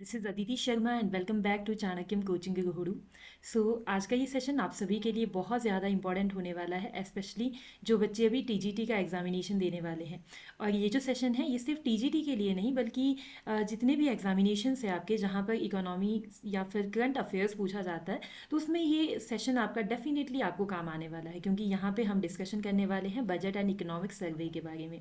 This is Aditi Sharma and welcome back to Chanakyam coaching Gurukul. आज का ये सेशन आप सभी के लिए बहुत ज़्यादा इंपॉर्टेंट होने वाला है, स्पेशली जो बच्चे अभी टीजीटी का एग्जामिनेशन देने वाले हैं। और ये जो सेशन है ये सिर्फ टीजीटी के लिए नहीं बल्कि जितने भी एग्जामिनेशन है आपके जहाँ पर इकोनॉमी या फिर करंट अफेयर्स पूछा जाता है, तो उसमें ये सेशन आपका डेफिनेटली आपको काम आने वाला है, क्योंकि यहाँ पे हम डिस्कशन करने वाले हैं बजट एंड इकोनॉमिक सर्वे के बारे में।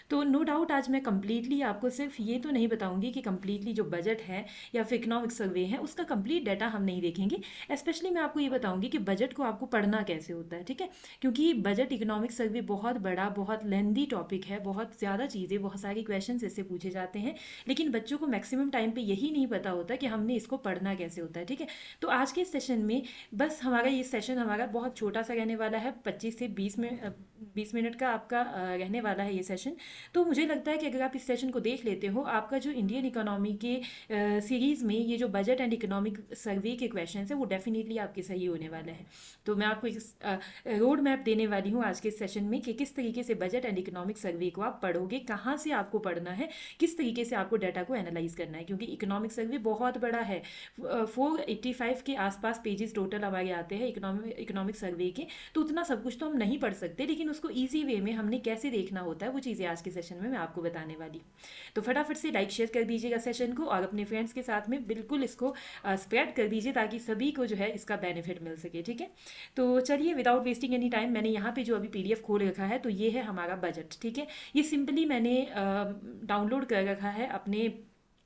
तो नो डाउट आज मैं कंप्लीटली आपको सिर्फ ये तो नहीं बताऊंगी कि कंप्लीटली जो बजट है या फिर इकोनॉमिक सर्वे है उसका कंप्लीट डाटा हम नहीं देखेंगे। स्पेशली मैं आपको ये बताऊंगी कि बजट को आपको पढ़ना कैसे होता है, ठीक है। क्योंकि बजट इकोनॉमिक सर्वे बहुत बड़ा, बहुत लेंदी टॉपिक है, बहुत ज़्यादा चीज़ें, बहुत सारे क्वेश्चन इससे पूछे जाते हैं, लेकिन बच्चों को मैक्सिमम टाइम पे यही नहीं पता होता कि हमने इसको पढ़ना कैसे होता है, ठीक है। तो आज के सेशन में बस हमारा ये सेशन हमारा बहुत छोटा सा रहने वाला है, 25 से 20 मिनट का आपका रहने वाला है ये सेशन। तो मुझे लगता है कि अगर आप इस सेशन को देख लेते हो, आपका जो इंडियन इकोनॉमी के सीरीज़ में ये जो बजट एंड इकोनॉमिक सर्वे के क्वेश्चन है वो डेफिनेटली आपके सही होने वाला है। तो मैं आपको एक रोड मैप देने वाली हूँ आज के सेशन में कि किस तरीके से बजट एंड इकोनॉमिक सर्वे को आप पढ़ोगे, कहाँ से आपको पढ़ना है, किस तरीके से आपको डाटा को एनालाइज करना है, क्योंकि इकोनॉमिक सर्वे बहुत बड़ा है। 485 के आसपास पेजेस टोटल हमारे आते हैं इकोनॉमिक सर्वे के। तो उतना सब कुछ तो हम नहीं पढ़ सकते, लेकिन उसको ईजी वे में हमने कैसे देखना होता है वो चीज़ें आज के सेशन में मैं आपको बताने वाली हूँ। तो फटाफट से लाइक शेयर कर दीजिएगा सेशन को और अपने फ्रेंड्स के साथ में बिल्कुल इसको स्प्रेड कर दीजिए ताकि सभी को जो है इसका बेनिफिट मिल सके, ठीक है। तो चलिए विदाउट वेस्टिंग एनी टाइम, मैंने यहाँ पे जो अभी पीडीएफ खोल रखा है तो ये है हमारा बजट, ठीक है। ये सिंपली मैंने डाउनलोड कर रखा है अपने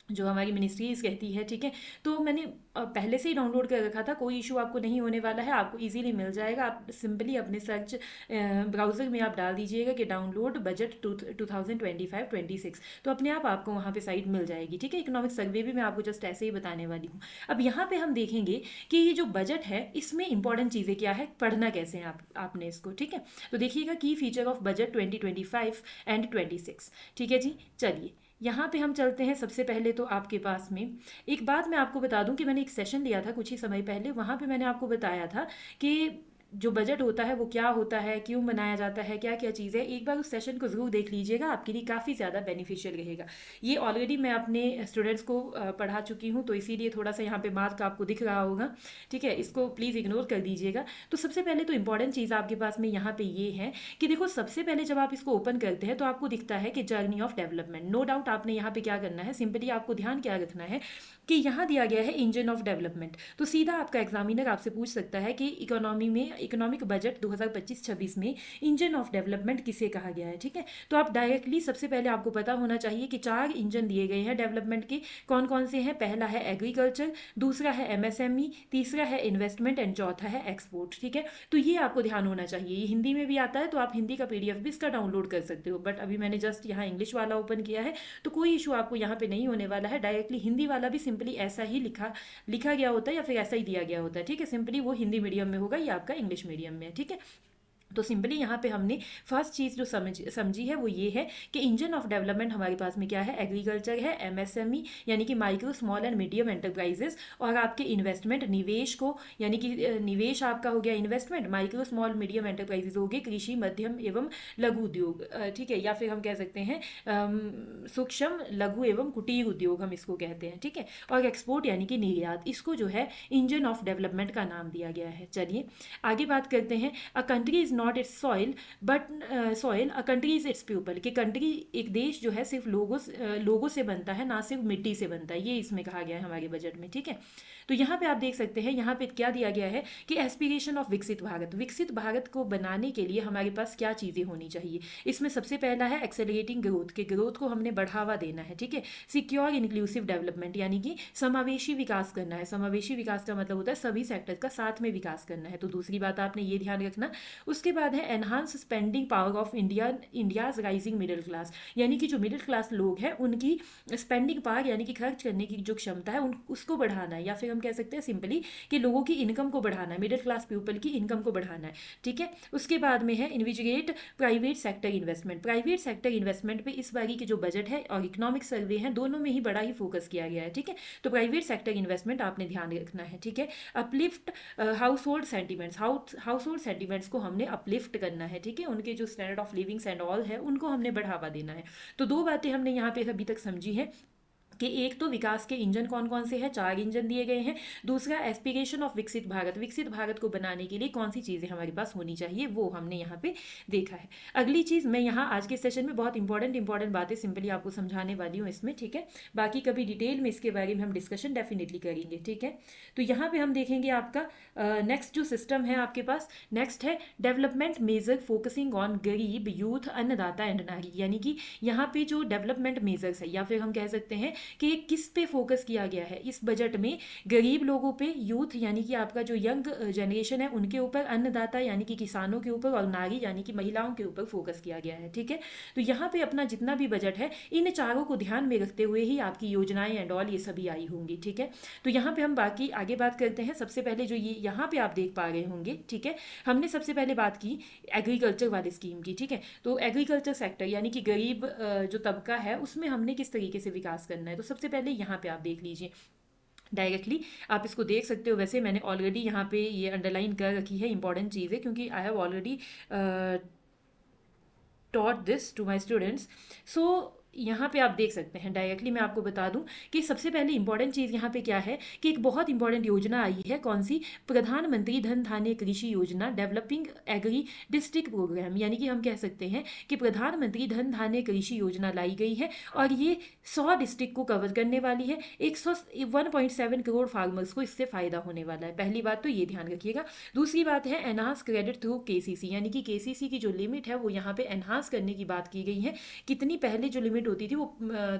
जो हमारी मिनिस्ट्रीज कहती है, ठीक है। तो मैंने पहले से ही डाउनलोड कर रखा था, कोई इशू आपको नहीं होने वाला है, आपको इजीली मिल जाएगा। आप सिंपली अपने सर्च ब्राउज़र में आप डाल दीजिएगा कि डाउनलोड बजट 2025-26, तो अपने आप आपको वहाँ पे साइट मिल जाएगी, ठीक है। इकोनॉमिक सर्वे भी मैं आपको जस्ट ऐसे ही बताने वाली हूँ। अब यहाँ पे हम देखेंगे कि ये जो बजट है इसमें इंपॉर्टेंट चीज़ें क्या है, पढ़ना कैसे है आपने इसको, ठीक है। तो देखिएगा की फीचर ऑफ बजट 2025 एंड 26, ठीक है जी। चलिए यहाँ पे हम चलते हैं। सबसे पहले तो आपके पास में एक बात मैं आपको बता दूं कि मैंने एक सेशन लिया था कुछ ही समय पहले, वहाँ पे मैंने आपको बताया था कि जो बजट होता है वो क्या होता है, क्यों बनाया जाता है, क्या क्या चीज़ है। एक बार उस सेशन को ज़रूर देख लीजिएगा, आपके लिए काफ़ी ज़्यादा बेनिफिशियल रहेगा। ये ऑलरेडी मैं अपने स्टूडेंट्स को पढ़ा चुकी हूँ, तो इसीलिए थोड़ा सा यहाँ पे मार्क आपको दिख रहा होगा, ठीक है। इसको प्लीज़ इग्नोर कर दीजिएगा। तो सबसे पहले तो इंपॉर्टेंट चीज़ आपके पास में यहाँ पे ये है कि देखो, सबसे पहले जब आप इसको ओपन करते हैं तो आपको दिखता है कि journey of development. No doubt आपने यहाँ पे क्या करना है, सिंपली आपको ध्यान क्या रखना है कि यहाँ दिया गया है इंजन ऑफ डेवलपमेंट। तो सीधा आपका एग्जामिनर आपसे पूछ सकता है कि इकोनॉमी में इकोनॉमिक बजट 2025-26 में इंजन ऑफ डेवलपमेंट किसे कहा गया है, ठीक है। तो आप डायरेक्टली सबसे पहले आपको पता होना चाहिए कि 4 इंजन दिए गए हैं डेवलपमेंट के। कौन कौन से हैं? पहला है एग्रीकल्चर, दूसरा है एमएसएमई, तीसरा है इन्वेस्टमेंट एंड चौथा है एक्सपोर्ट, ठीक है। तो ये आपको ध्यान होना चाहिए। ये हिंदी में भी आता है, तो आप हिंदी का पीडीएफ भी इसका डाउनलोड कर सकते हो, बट अभी मैंने जस्ट यहाँ इंग्लिश वाला ओपन किया है, तो कोई इशू आपको यहाँ पे नहीं होने वाला है। डायरेक्टली हिंदी वाला भी सिंपली ऐसा ही लिखा लिखा गया होता है या फिर ऐसा ही दिया गया होता है, ठीक है। सिंपली वो हिंदी मीडियम में होगा या आपका इंग्लिश मीडियम में है, ठीक है। तो सिंपली यहाँ पे हमने फर्स्ट चीज़ जो समझी है वो ये है कि इंजन ऑफ डेवलपमेंट हमारे पास में क्या है, एग्रीकल्चर है, एमएसएमई यानी कि micro small and medium enterprises, और आपके इन्वेस्टमेंट निवेश को, यानी कि निवेश आपका हो गया investment, micro small medium enterprises हो गए कृषि मध्यम एवं लघु उद्योग, ठीक है, या फिर हम कह सकते हैं सूक्ष्म लघु एवं कुटीर उद्योग हम इसको कहते हैं, ठीक है। और एक्सपोर्ट यानी कि निर्यात, इसको जो है इंजन ऑफ डेवलपमेंट का नाम दिया गया है। चलिए आगे बात करते हैं। A country is not it's soil but soil, a country is it's people, कि कंट्री, एक देश जो है सिर्फ लोगों से बनता है, ना सिर्फ मिट्टी से बनता है, ये इसमें कहा गया है हमारे बजट में, ठीक है। तो यहाँ पे आप देख सकते हैं, यहाँ पे क्या दिया गया है कि एस्पिरेशन ऑफ विकसित भारत, विकसित भारत को बनाने के लिए हमारे पास क्या चीज़ें होनी चाहिए। इसमें सबसे पहला है एक्सेलरेटिंग ग्रोथ, के ग्रोथ को हमने बढ़ावा देना है, ठीक है। सिक्योर इंक्लूसिव डेवलपमेंट, यानी कि समावेशी विकास करना है। समावेशी विकास का मतलब होता है सभी सेक्टर का साथ में विकास करना है, तो दूसरी बात आपने ये ध्यान रखना। उसके बाद है enhance spending power of India's rising middle class, यानी कि जो मिडिल क्लास लोग हैं उनकी स्पेंडिंग पावर यानी कि खर्च करने की जो क्षमता है उसको बढ़ाना है, या फिर हम कह सकते हैं सिंपली कि लोगों की इनकम को बढ़ाना है, मिडिल क्लास पीपल की इनकम को बढ़ाना है, ठीक है। उसके बाद में है invigorate private sector investment. Private sector investment पे इस बारी की जो बजट है और इकोनॉमिक सर्वे है, दोनों में ही बड़ा ही फोकस किया गया है, ठीक है। तो प्राइवेट सेक्टर इन्वेस्टमेंट आपने ध्यान रखना है, ठीक है। Uplift house hold sentiments, house hold sentiments को हमने अपलिफ्ट करना है, ठीक है। उनके जो standard of livings and all है उनको हमने बढ़ावा देना है। तो दो बातें हमने यहाँ पे अभी तक समझी है कि एक तो विकास के इंजन कौन कौन से हैं, 4 इंजन दिए गए हैं। दूसरा एस्पिरेशन ऑफ विकसित भारत को बनाने के लिए कौन सी चीज़ें हमारे पास होनी चाहिए, वो हमने यहाँ पे देखा है। अगली चीज़ मैं यहाँ आज के सेशन में बहुत इंपॉर्टेंट बातें सिंपली आपको समझाने वाली हूँ इसमें, ठीक है। बाकी कभी डिटेल में इसके बारे में हम डिस्कशन डेफिनेटली करेंगे, ठीक है। तो यहाँ पे हम देखेंगे आपका नेक्स्ट जो सिस्टम है आपके पास, नेक्स्ट है डेवलपमेंट मेजर फोकसिंग ऑन गरीब, यूथ, अन्नदाता एंड नारी। यानी कि यहाँ पे जो डेवलपमेंट मेजर्स है, या फिर हम कह सकते हैं कि किस पे फोकस किया गया है इस बजट में, गरीब लोगों पे, यूथ यानी कि आपका जो यंग जनरेशन है उनके ऊपर, अन्नदाता यानी कि किसानों के ऊपर, और नारी यानी कि महिलाओं के ऊपर फोकस किया गया है, ठीक है। तो यहाँ पे अपना जितना भी बजट है इन चारों को ध्यान में रखते हुए ही आपकी योजनाएं एंड ऑल ये सभी आई होंगी, ठीक है। तो यहाँ पे हम बाकी आगे बात करते हैं। सबसे पहले जो ये यहाँ पे आप देख पा रहे होंगे, ठीक है, हमने सबसे पहले बात की एग्रीकल्चर वाली स्कीम की, ठीक है। तो एग्रीकल्चर सेक्टर यानी कि गरीब जो तबका है उसमें हमने किस तरीके से विकास करना है, तो सबसे पहले यहाँ पे आप देख लीजिए डायरेक्टली, आप इसको देख सकते हो। वैसे मैंने ऑलरेडी यहाँ पे ये अंडरलाइन कर रखी है इंपॉर्टेंट चीज़ें, क्योंकि I have already taught this to my students. So यहाँ पे आप देख सकते हैं डायरेक्टली, मैं आपको बता दूं कि सबसे पहले इंपॉर्टेंट चीज़ यहाँ पे क्या है कि एक बहुत इंपॉर्टेंट योजना आई है, कौन सी, प्रधानमंत्री धन धान्य कृषि योजना, डेवलपिंग एग्री डिस्ट्रिक्ट प्रोग्राम। यानी कि हम कह सकते हैं कि प्रधानमंत्री धन धान्य कृषि योजना लाई गई है और ये 100 डिस्ट्रिक्ट को कवर करने वाली है। 101.7 करोड़ फार्मर्स को इससे फ़ायदा होने वाला है। पहली बात तो ये ध्यान रखिएगा। दूसरी बात है एनहांस क्रेडिट थ्रू केसीसी, यानी कि केसीसी की जो लिमिट है वो यहाँ पे एनहांस करने की बात की गई है। कितनी पहले जो लिमिट होती थी वो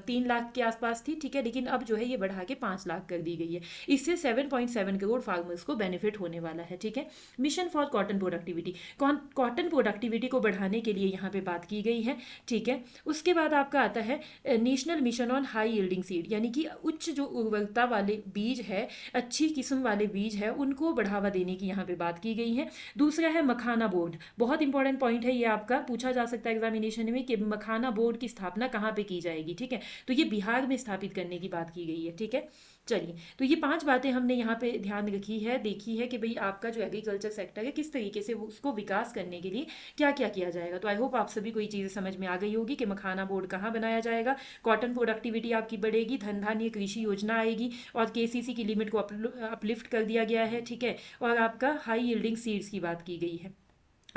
3 लाख के आसपास थी, ठीक है, लेकिन अब जो है ये बढ़ा के 5 लाख कर दी गई है। इससे 7.7 करोड़ फार्मर्स को बेनिफिट होने वाला है, ठीक है। Mission for cotton productivity, cotton productivity को बढ़ाने के लिए यहाँ पे बात की गई है, ठीक है। उसके बाद आपका आता है national mission on high yielding seed, यानी कि उच्च जो उर्वरता वाले बीज है, अच्छी किस्म वाले बीज है, उनको बढ़ावा देने की यहाँ पे बात की गई है। दूसरा है मखाना बोर्ड, बहुत इंपॉर्टेंट पॉइंट है ये, आपका पूछा जा सकता है एग्जामिनेशन में कि मखाना बोर्ड की स्थापना कहाँ पे की जाएगी, ठीक है। तो ये बिहार में स्थापित करने की बात की गई है, ठीक है। चलिए, तो ये 5 बातें हमने यहाँ पे ध्यान रखी है, देखी है कि भाई आपका जो एग्रीकल्चर सेक्टर है किस तरीके से उसको विकास करने के लिए क्या क्या किया जाएगा। तो आई होप आप सभी को ये चीज़ें समझ में आ गई होगी कि मखाना बोर्ड कहाँ बनाया जाएगा, कॉटन प्रोडक्टिविटी आपकी बढ़ेगी, धन धान्य कृषि योजना आएगी, और केसीसी की लिमिट को अपलिफ्ट कर दिया गया है, ठीक है, और आपका हाई यील्डिंग सीड्स की बात की गई है।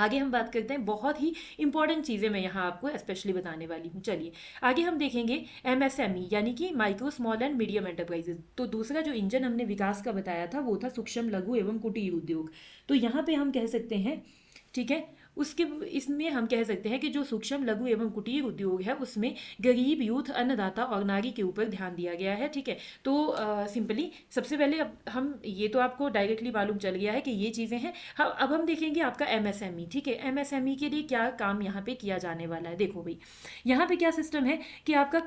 आगे हम बात करते हैं, बहुत ही इंपॉर्टेंट चीज़ें मैं यहाँ आपको स्पेशली बताने वाली हूँ। चलिए आगे हम देखेंगे एमएसएमई, यानी कि micro small and medium enterprises. तो दूसरा जो इंजन हमने विकास का बताया था वो था सूक्ष्म लघु एवं कुटीर उद्योग। तो यहाँ पे हम कह सकते हैं, ठीक है, उसके इसमें हम कह सकते हैं कि जो सूक्ष्म लघु एवं कुटीर उद्योग है उसमें गरीब, यूथ, अन्नदाता और नारी के ऊपर ध्यान दिया गया है, ठीक है। तो सिंपली सबसे पहले अब हम, ये तो आपको डायरेक्टली मालूम चल गया है कि ये चीज़ें हैं। अब हम देखेंगे आपका एमएसएमई, ठीक है। एमएसएमई के लिए क्या काम यहाँ पे किया जाने वाला है, देखो भाई यहाँ पे क्या सिस्टम है कि आपका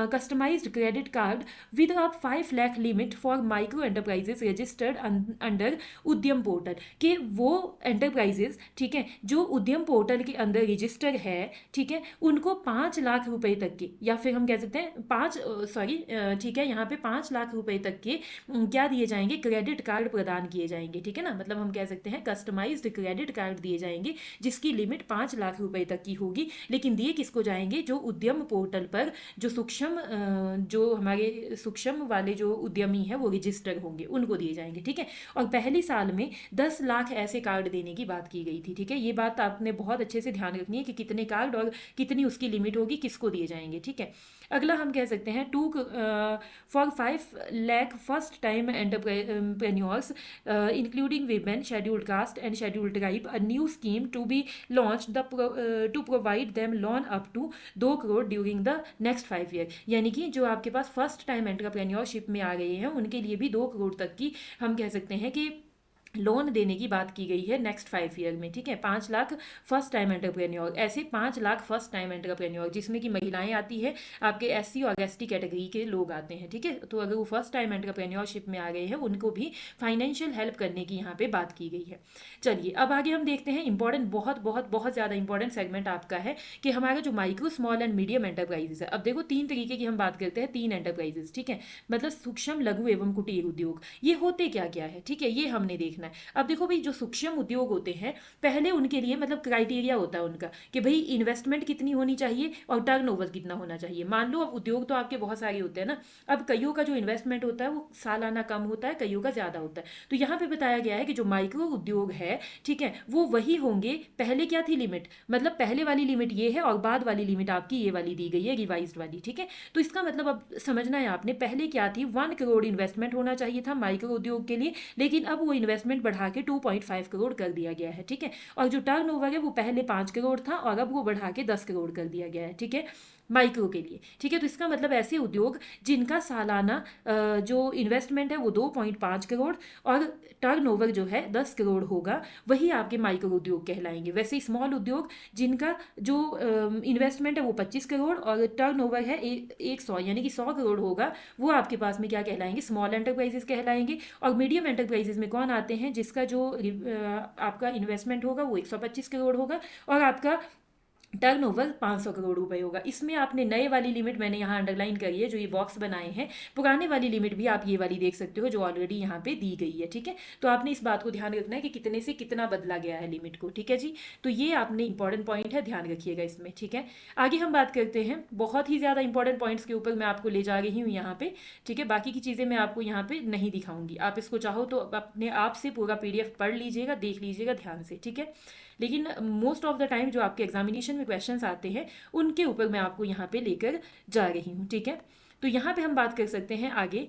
customised credit card with a 5 lakh limit for micro enterprises registered under Udyam portal, के वो एंटरप्राइजेस, ठीक है, जो उद्यम पोर्टल के अंदर रजिस्टर है, ठीक है, उनको 5 लाख रुपए तक के, या फिर हम कह सकते हैं ठीक है, यहाँ पे 5 लाख रुपए तक के क्या दिए जाएंगे, क्रेडिट कार्ड प्रदान किए जाएंगे, ठीक है ना। मतलब हम कह सकते हैं कस्टमाइज्ड क्रेडिट कार्ड दिए जाएंगे जिसकी लिमिट 5 लाख रुपए तक की होगी, लेकिन दिए किसको जाएंगे, जो उद्यम पोर्टल पर जो जो हमारे सूक्ष्म वाले जो उद्यमी है वो रजिस्टर होंगे उनको दिए जाएंगे, ठीक है। और पहली साल में 10 लाख ऐसे कार्ड देने की बात की गई थी, ठीक है। ये बात आपने बहुत अच्छे से ध्यान रखनी है कि कितने कार्ड और कितनी उसकी लिमिट होगी, किसको दिए जाएंगे, ठीक है। अगला हम कह सकते हैं for 5 lakh first time entrepreneurs including women, scheduled caste and scheduled tribe, a new scheme to be launch to provide them loan up to 2 crore during the next 5 year. यानी कि जो आपके पास फर्स्ट टाइम एंटरप्रेन्योरशिप में आ गए हैं उनके लिए भी 2 करोड़ तक की हम कह सकते हैं कि लोन देने की बात की गई है नेक्स्ट 5 ईयर में, ठीक है। 5 लाख फर्स्ट टाइम एंटरप्रेन्योर, ऐसे 5 लाख फर्स्ट टाइम एंटरप्रेन्योर जिसमें कि महिलाएं आती है, आपके एससी और एसटी कैटेगरी के लोग आते हैं, ठीक है। तो अगर वो फर्स्ट टाइम एंटरप्रेन्योरशिप में आ गए हैं उनको भी फाइनेंशियल हेल्प करने की यहाँ पे बात की गई है। चलिए अब आगे हम देखते हैं इंपॉर्टेंट, बहुत बहुत बहुत ज़्यादा इंपॉर्टेंट सेगमेंट आपका है कि हमारा जो micro small and medium enterprises है। अब देखो 3 तरीके की हम बात करते हैं, 3 एंटरप्राइजेस, ठीक है, मतलब सूक्ष्म लघु एवं कुटीर उद्योग। ये होते क्या क्या है, ठीक है, ये हमने देखना देखना है। अब देखो भाई, जो सूक्ष्म उद्योग होते हैं, पहले उनके लिए मतलब क्राइटेरिया होता है उनका कि भाई इन्वेस्टमेंट कितनी होनी चाहिए और टर्नओवर कितना होना चाहिए। मान लो अब उद्योग तो आपके बहुत सारे होते हैं ना, अब कईयों का जो इन्वेस्टमेंट होता है वो सालाना कम होता है, कईयों का ज़्यादा होता है। तो यहाँ पे बताया गया है कि जो माइक्रो उद्योग है, ठीक है, वो वही होंगे। पहले क्या थी लिमिट, मतलब पहले वाली लिमिट ये है और बाद वाली लिमिट आपकी ये वाली दी गई है, रिवाइज्ड वाली, ठीक है। तो इसका मतलब अब समझना है आपने, पहले क्या थी, 1 करोड़ इन्वेस्टमेंट होना चाहिए था माइक्रो उद्योग के लिए, लेकिन अब वो इन्वेस्टमेंट बढ़ा के 2.5 करोड़ कर दिया गया है, ठीक है। और जो टर्नओवर है वो पहले 5 करोड़ था और अब वो बढ़ा के 10 करोड़ कर दिया गया है, ठीक है, माइक्रो के लिए, ठीक है। तो इसका मतलब ऐसे उद्योग जिनका सालाना जो इन्वेस्टमेंट है वो 2.5 करोड़ और टर्नओवर जो है 10 करोड़ होगा, वही आपके माइक्रो उद्योग कहलाएंगे। वैसे स्मॉल उद्योग जिनका जो इन्वेस्टमेंट है वो 25 करोड़ और टर्नओवर है 100 यानी कि 100 करोड़ होगा, वो आपके पास में क्या कहलाएंगे, स्मॉल एंटरप्राइजेस कहलाएंगे। और मीडियम एंटरप्राइजेस में कौन आते हैं, जिसका जो आपका इन्वेस्टमेंट होगा वो 125 करोड़ होगा और आपका टर्नओवर 500 करोड़ रुपए होगा। इसमें आपने नए वाली लिमिट मैंने यहाँ अंडरलाइन करी है, जो ये बॉक्स बनाए हैं, पुराने वाली लिमिट भी आप ये वाली देख सकते हो जो ऑलरेडी यहाँ पे दी गई है, ठीक है। तो आपने इस बात को ध्यान रखना है कि कितने से कितना बदला गया है लिमिट को, ठीक है जी। तो ये आपने इंपॉर्टेंट पॉइंट है, ध्यान रखिएगा इसमें, ठीक है। आगे हम बात करते हैं, बहुत ही ज़्यादा इंपॉर्टेंट पॉइंट्स के ऊपर मैं आपको ले जा रही हूँ यहाँ पे, ठीक है। बाकी की चीज़ें मैं आपको यहाँ पे नहीं दिखाऊंगी, आप इसको चाहो तो अपने आप से पूरा PDF पढ़ लीजिएगा, देख लीजिएगा ध्यान से, ठीक है। लेकिन मोस्ट ऑफ द टाइम जो आपके एग्जामिनेशन में क्वेश्चंस आते हैं उनके ऊपर मैं आपको यहाँ पे लेकर जा रही हूँ, ठीक है। तो यहाँ पे हम बात कर सकते हैं आगे,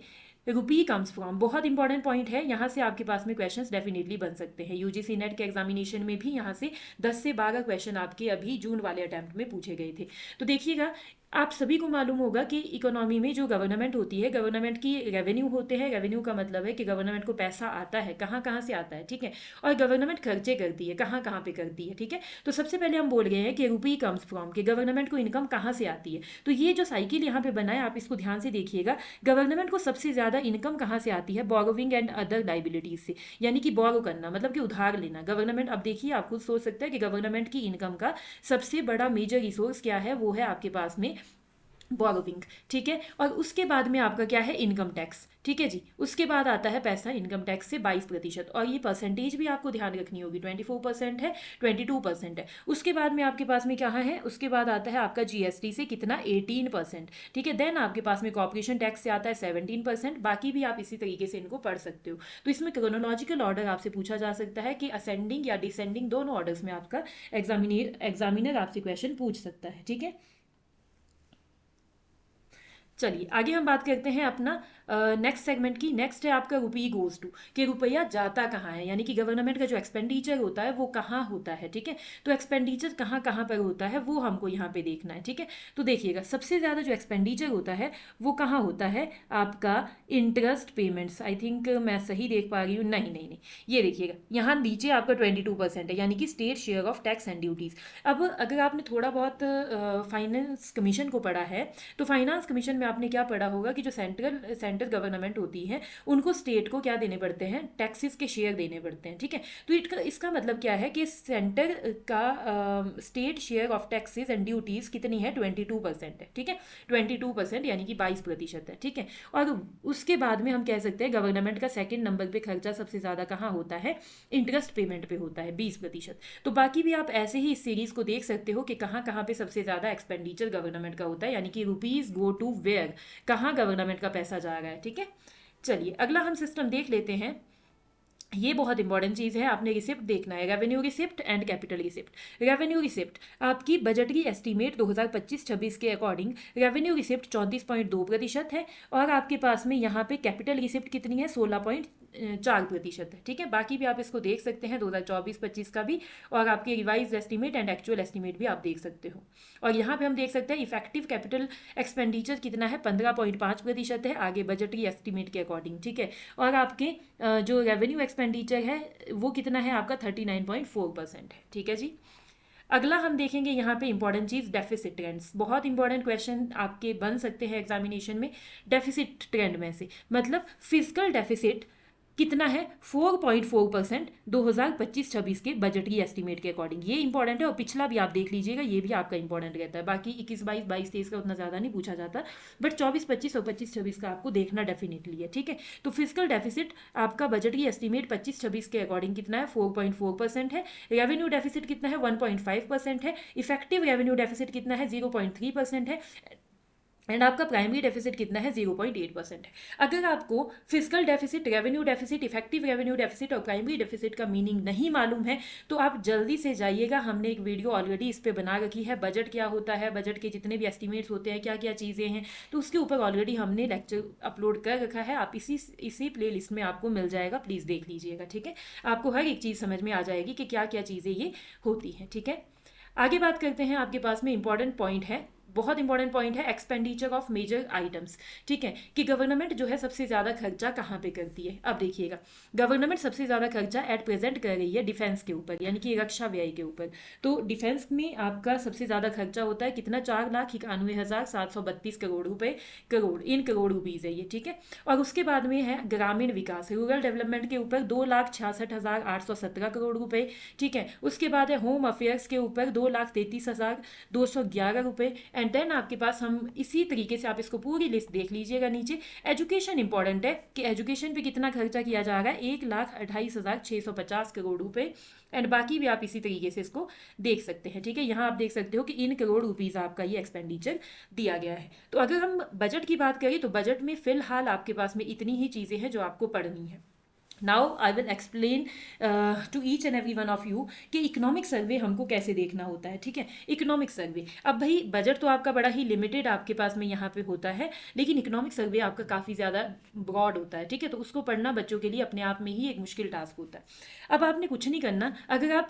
रुपी कम्स फ्रॉम, बहुत इंपॉर्टेंट पॉइंट है, यहाँ से आपके पास में क्वेश्चंस डेफिनेटली बन सकते हैं। यूजीसी नेट के एग्जामिनेशन में भी यहाँ से 10 से 12 क्वेश्चन आपके अभी जून वाले अटैम्प्ट में पूछे गए थे। तो देखिएगा, आप सभी को मालूम होगा कि इकोनॉमी में जो गवर्नमेंट होती है, गवर्नमेंट की रेवेन्यू होते हैं, रेवेन्यू का मतलब है कि गवर्नमेंट को पैसा आता है, कहाँ कहाँ से आता है, ठीक है, और गवर्नमेंट खर्चे करती है, कहाँ कहाँ पे करती है, ठीक है। तो सबसे पहले हम बोल रहे हैं कि रुपी कम्स फ्रॉम, कि गवर्नमेंट को इनकम कहाँ से आती है। तो ये जो साइकिल यहाँ पे बना है, आप इसको ध्यान से देखिएगा, गवर्नमेंट को सबसे ज़्यादा इनकम कहाँ से आती है, बोरोविंग एंड अदर लाइबिलिटीज से, यानी कि बोरो करना मतलब कि उधार लेना। गवर्नमेंट, अब देखिए आप खुद सोच सकते हैं कि गवर्नमेंट की इनकम का सबसे बड़ा मेजर रिसोर्स क्या है, वो है आपके पास में बोरोविंग, ठीक है। और उसके बाद में आपका क्या है, इनकम टैक्स, ठीक है जी। उसके बाद आता है पैसा इनकम टैक्स से 22%, और ये परसेंटेज भी आपको ध्यान रखनी होगी, 24% है, 22% है। उसके बाद में आपके पास में क्या है, उसके बाद आता है आपका GST से कितना, 18%, ठीक है। देन आपके पास में कॉर्पोरेशन टैक्स से आता है 17%। बाकी भी आप इसी तरीके से इनको पढ़ सकते हो। तो इसमें क्रोनोलॉजिकल ऑर्डर आपसे पूछा जा सकता है कि असेंडिंग या डिसेंडिंग दोनों ऑर्डर्स में आपका एग्जामिनर आपसे क्वेश्चन पूछ सकता है, ठीक है। चलिए आगे हम बात करते हैं अपना नेक्स्ट सेगमेंट की। नेक्स्ट है आपका रुपी गोज टू, कि रुपया जाता कहाँ है, यानी कि गवर्नमेंट का जो एक्सपेंडिचर होता है वो कहाँ होता है, ठीक है। तो एक्सपेंडिचर कहाँ कहाँ पर होता है वो हमको यहाँ पे देखना है, ठीक है। तो देखिएगा, सबसे ज़्यादा जो एक्सपेंडिचर होता है वो कहाँ होता है, आपका इंटरेस्ट पेमेंट्स। आई थिंक मैं सही देख पा रही हूँ, नहीं नहीं नहीं, ये देखिएगा यहाँ नीचे आपका 22% है, यानी कि state share of tax and duties. अब अगर आपने थोड़ा बहुत फाइनेंस कमीशन को पढ़ा है, तो फाइनेंस कमीशन में आपने क्या पढ़ा होगा कि जो सेंट्रल गवर्नमेंट होती है उनको स्टेट को क्या देने पड़ते हैं, टैक्सेस के शेयर देने पड़ते हैं, ठीक है। तो इसका मतलब क्या है कि सेंटर का state share of taxes and duties कितनी है, 22% है, ठीक है। 22% यानी कि 22% है, ठीक है। और उसके बाद में हम कह सकते हैं गवर्नमेंट का सेकेंड नंबर पे खर्चा सबसे ज़्यादा कहाँ होता है, इंटरेस्ट पेमेंट पे होता है, 20%। तो बाकी भी आप ऐसे ही इस सीरीज को देख सकते हो कि कहाँ कहाँ पे सबसे ज़्यादा एक्सपेंडिचर गवर्नमेंट का होता है, यानी कि रुपीज़ गो टू वेयर, कहाँ गवर्नमेंट का पैसा जा रहा है, ठीक है। चलिए अगला हम सिस्टम देख लेते हैं। ये बहुत इंपॉर्टेंट चीज़ है, आपने रिसिप्ट देखना है, revenue receipt and capital receipt. Revenue receipt आपकी बजटरी एस्टीमेट 2025-26 के अकॉर्डिंग रेवेन्यू रिसिप्ट 34.2% है, और आपके पास में यहाँ पे कैपिटल रिसिप्ट कितनी है, 16.4% है, ठीक है। बाकी भी आप इसको देख सकते हैं 2024-25 का भी, और आपके revise estimate and actual estimate भी आप देख सकते हो। और यहाँ पे हम देख सकते हैं इफेक्टिव कैपिटल एक्सपेंडिचर कितना है, 15.5% है, आगे बजटरी एस्टीमेट के अकॉर्डिंग, ठीक है। और आपके जो रेवेन्यू एक्सपेंडिचर है वो कितना है आपका, 39.4% है, ठीक है जी। अगला हम देखेंगे यहाँ पे इंपॉर्टेंट चीज़, डेफिसिट ट्रेंड्स। बहुत इंपॉर्टेंट क्वेश्चन आपके बन सकते हैं एग्जामिनेशन में डेफिसिट ट्रेंड में से, मतलब फिजिकल डेफिसिट कितना है 4.4% 2025-26 के बजटरी एस्टीमेट के अकॉर्डिंग। ये इंपॉर्टेंट है, और पिछला भी आप देख लीजिएगा, ये भी आपका इंपॉर्टेंट रहता है। बाकी 21-22, 22-23 का उतना ज़्यादा नहीं पूछा जाता, बट 24-25 और 25-26 का आपको देखना डेफिनेटली है, ठीक है। तो फिजिकल डेफिसिट आपका बजटरी एस्टीमेट 25-26 के अकॉर्डिंग कितना है, 4.4% है। रेवेन्यू डेफिसिट कितना है, 1.5% है। इफेक्टिव रेवेन्यू डेफिसिट कितना है, 0.3% है। एंड आपका प्राइमरी डेफिसिट कितना है, 0.8% है। अगर आपको physical deficit, revenue deficit, effective revenue deficit और प्राइमरी डेफिसिट का मीनिंग नहीं मालूम है तो आप जल्दी से जाइएगा, हमने एक वीडियो ऑलरेडी इस पर बना रखी है, बजट क्या होता है, बजट के जितने भी एस्टिमेट्स होते हैं, क्या क्या चीज़ें हैं, तो उसके ऊपर ऑलरेडी हमने लेक्चर अपलोड कर रखा है। आप इसी प्ले लिस्ट में आपको मिल जाएगा, प्लीज़ देख लीजिएगा, ठीक है। आपको हर एक चीज़ समझ में आ जाएगी कि क्या क्या चीज़ें ये होती हैं, ठीक है। आगे बात करते हैं, आपके पास में इंपॉर्टेंट पॉइंट है, बहुत इंपॉर्टेंट पॉइंट है, एक्सपेंडिचर ऑफ मेजर आइटम्स, ठीक है, कि गवर्नमेंट जो है सबसे ज़्यादा खर्चा कहाँ पे करती है। अब देखिएगा, गवर्नमेंट सबसे ज़्यादा खर्चा एट प्रेजेंट कर रही है डिफेंस के ऊपर, यानी कि रक्षा व्यय के ऊपर। तो डिफेंस में आपका सबसे ज़्यादा खर्चा होता है कितना, 4,91,732 करोड़ रुपए, इन करोड़ रुपीज़ है ये, ठीक है। और उसके बाद में है ग्रामीण विकास, रूरल डेवलपमेंट के ऊपर 2,66,817 करोड़ रुपए, ठीक है। उसके बाद है होम अफेयर्स के ऊपर 2,33,211 रुपए। एंड देन आपके पास, हम इसी तरीके से आप इसको पूरी लिस्ट देख लीजिएगा नीचे, एजुकेशन इंपॉर्टेंट है कि एजुकेशन पे कितना खर्चा किया जा रहा है, 1,28,650 करोड़ रुपए। एंड बाकी भी आप इसी तरीके से इसको देख सकते हैं, ठीक है। यहाँ आप देख सकते हो कि इन करोड़ रुपीज़ आपका ये एक्सपेंडिचर दिया गया है। तो अगर हम बजट की बात करें तो बजट में फिलहाल आपके पास में इतनी ही चीज़ें हैं जो आपको पढ़नी है। Now I will explain to each and every one of you कि इकोनॉमिक सर्वे हमको कैसे देखना होता है, ठीक है। इकोनॉमिक सर्वे, अब भाई बजट तो आपका बड़ा ही लिमिटेड आपके पास में यहाँ पे होता है, लेकिन इकोनॉमिक सर्वे आपका काफ़ी ज़्यादा ब्रॉड होता है, ठीक है। तो उसको पढ़ना बच्चों के लिए अपने आप में ही एक मुश्किल टास्क होता है। अब आपने कुछ नहीं करना, अगर आप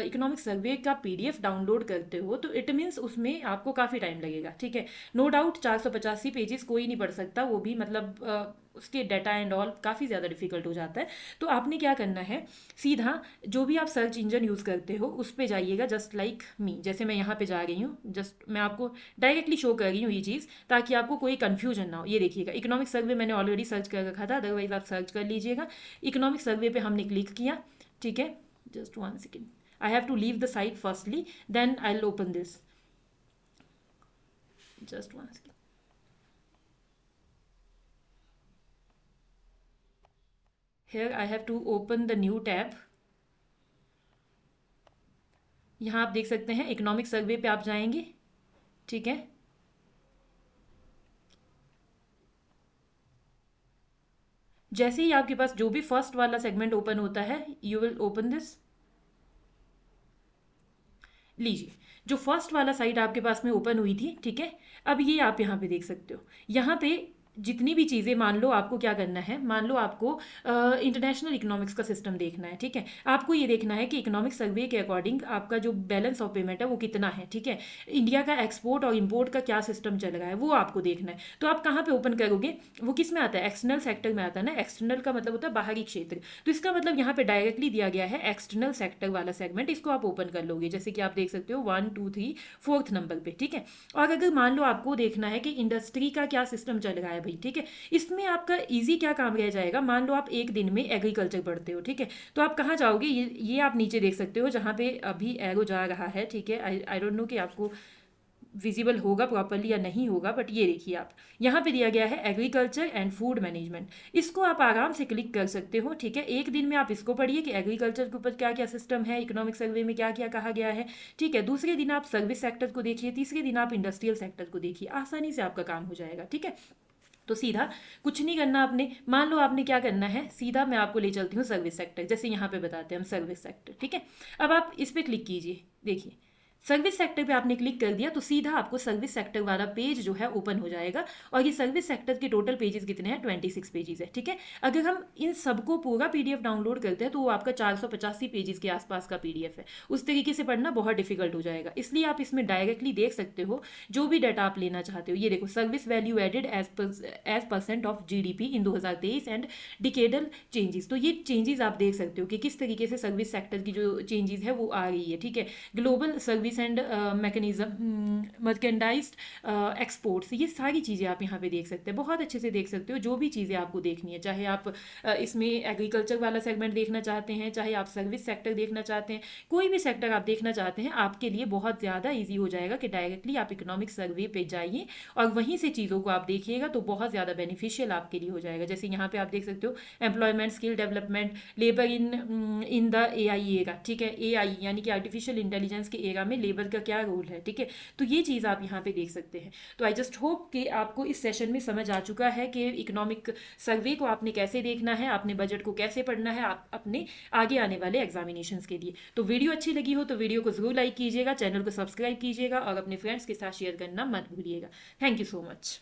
इकोनॉमिक सर्वे का PDF डाउनलोड करते हो तो इट मीन्स उसमें आपको काफ़ी टाइम लगेगा, ठीक है। नो डाउट 485 पेजेस कोई नहीं पढ़ सकता, वो भी मतलब उसके डाटा एंड ऑल काफ़ी ज़्यादा डिफिकल्ट हो जाता है। तो आपने क्या करना है, सीधा जो भी आप सर्च इंजन यूज़ करते हो उस पे जाइएगा, जस्ट लाइक मी, जैसे मैं यहाँ पे जा रही हूँ, जस्ट मैं आपको डायरेक्टली शो कर रही हूँ ये चीज़, ताकि आपको कोई कन्फ्यूजन ना हो। ये देखिएगा, इकोनॉमिक सर्वे मैंने ऑलरेडी सर्च कर रखा था, अदरवाइज आप सर्च कर लीजिएगा। इकोनॉमिक सर्वे पे हमने क्लिक किया, ठीक है। Just 1 second, I have to leave the site firstly, then I will open this, just 1 second. Here I have to open the new tab. यहाँ आप देख सकते हैं इकोनॉमिक सर्वे पे आप जाएंगे, ठीक है। जैसे ही आपके पास जो भी फर्स्ट वाला सेगमेंट ओपन होता है, यू विल ओपन दिस, लीजिए जो फर्स्ट वाला साइट आपके पास में ओपन हुई थी, ठीक है। अब ये आप यहाँ पे देख सकते हो, यहाँ पे जितनी भी चीज़ें, मान लो आपको क्या करना है, मान लो आपको इंटरनेशनल इकोनॉमिक्स का सिस्टम देखना है, ठीक है। आपको ये देखना है कि इकोनॉमिक सर्वे के अकॉर्डिंग आपका जो बैलेंस ऑफ पेमेंट है वो कितना है, ठीक है। इंडिया का एक्सपोर्ट और इम्पोर्ट का क्या सिस्टम चल रहा है वो आपको देखना है। तो आप कहाँ पे ओपन करोगे, वो किस में आता है, एक्सटर्नल सेक्टर में आता है ना। एक्सटर्नल का मतलब होता है बाहरी क्षेत्र, तो इसका मतलब यहाँ पे डायरेक्टली दिया गया है एक्सटर्नल सेक्टर वाला सेगमेंट, इसको आप ओपन कर लोगे, जैसे कि आप देख सकते हो 1 2 3 4th नंबर पे, ठीक है। और अगर मान लो आपको देखना है कि इंडस्ट्री का क्या सिस्टम चल रहा है भाई, ठीक है, इसमें आपका इजी क्या काम रह जाएगा, मान लो आप एक दिन में एग्रीकल्चर पढ़ते हो, ठीक है। तो आप कहाँ जाओगे, ये आप नीचे देख सकते हो जहाँ पे अभी एरो जा रहा है, ठीक है। आई डोंट नो कि आपको विजिबल होगा प्रॉपरली या नहीं होगा, बट ये देखिए आप, यहाँ पे दिया गया है एग्रीकल्चर एंड फूड मैनेजमेंट, इसको आप आराम से क्लिक कर सकते हो, ठीक है। एक दिन में आप इसको पढ़िए कि एग्रीकल्चर के ऊपर क्या क्या सिस्टम है, इकोनॉमिक सर्वे में क्या क्या कहा गया है, ठीक है। दूसरे दिन आप सर्विस सेक्टर को देखिए, तीसरे दिन आप इंडस्ट्रियल सेक्टर को देखिए, आसानी से आपका काम हो जाएगा, ठीक है। तो सीधा कुछ नहीं करना आपने, मान लो आपने क्या करना है, सीधा मैं आपको ले चलती हूँ सर्विस सेक्टर, जैसे यहाँ पे बताते हैं हम सर्विस सेक्टर, ठीक है। अब आप इस पर क्लिक कीजिए, देखिए सर्विस सेक्टर पे आपने क्लिक कर दिया तो सीधा आपको सर्विस सेक्टर वाला पेज जो है ओपन हो जाएगा। और ये सर्विस सेक्टर के टोटल पेजेस कितने हैं, 26 पेजेस है, ठीक है। अगर हम इन सबको पूरा PDF डाउनलोड करते हैं तो वो आपका 485 पेजेस के आसपास का PDF है। उस तरीके से पढ़ना बहुत डिफिकल्ट हो जाएगा, इसलिए आप इसमें डायरेक्टली देख सकते हो जो भी डाटा आप लेना चाहते हो। ये देखो, service value added as % of GDP in 2023 and decadal changes. तो ये चेंजेस आप देख सकते हो कि किस तरीके से सर्विस सेक्टर की जो चेंजेस है वो आ रही है, ठीक है। Global service service and mechanism, merchandised exports, ये सारी चीज़ें आप यहाँ पे देख सकते हैं, बहुत अच्छे से देख सकते हो। जो भी चीज़ें आपको देखनी है, चाहे आप इसमें एग्रीकल्चर वाला सेगमेंट देखना चाहते हैं, चाहे आप सर्विस सेक्टर देखना चाहते हैं, कोई भी सेक्टर आप देखना चाहते हैं, आपके लिए बहुत ज़्यादा ईजी हो जाएगा कि डायरेक्टली आप इकोनॉमिक सर्वे पे जाइए और वहीं से चीज़ों को आप देखिएगा, तो बहुत ज़्यादा बेनिफिशियल आपके लिए हो जाएगा। जैसे यहाँ पे आप देख सकते हो employment, skill development, labour in the AI era, ठीक है, AI यानी कि आर्टिफिशियल इंटेलिजेंस के एरा में लेबर का क्या रोल है, ठीक है। तो ये चीज़ आप यहाँ पे देख सकते हैं। तो आई जस्ट होप कि आपको इस सेशन में समझ आ चुका है कि इकोनॉमिक सर्वे को आपने कैसे देखना है, आपने बजट को कैसे पढ़ना है आप अपने आगे आने वाले एग्जामिनेशंस के लिए। तो वीडियो अच्छी लगी हो तो वीडियो को जरूर लाइक कीजिएगा, चैनल को सब्सक्राइब कीजिएगा और अपने फ्रेंड्स के साथ शेयर करना मत भूलिएगा। Thank you so much.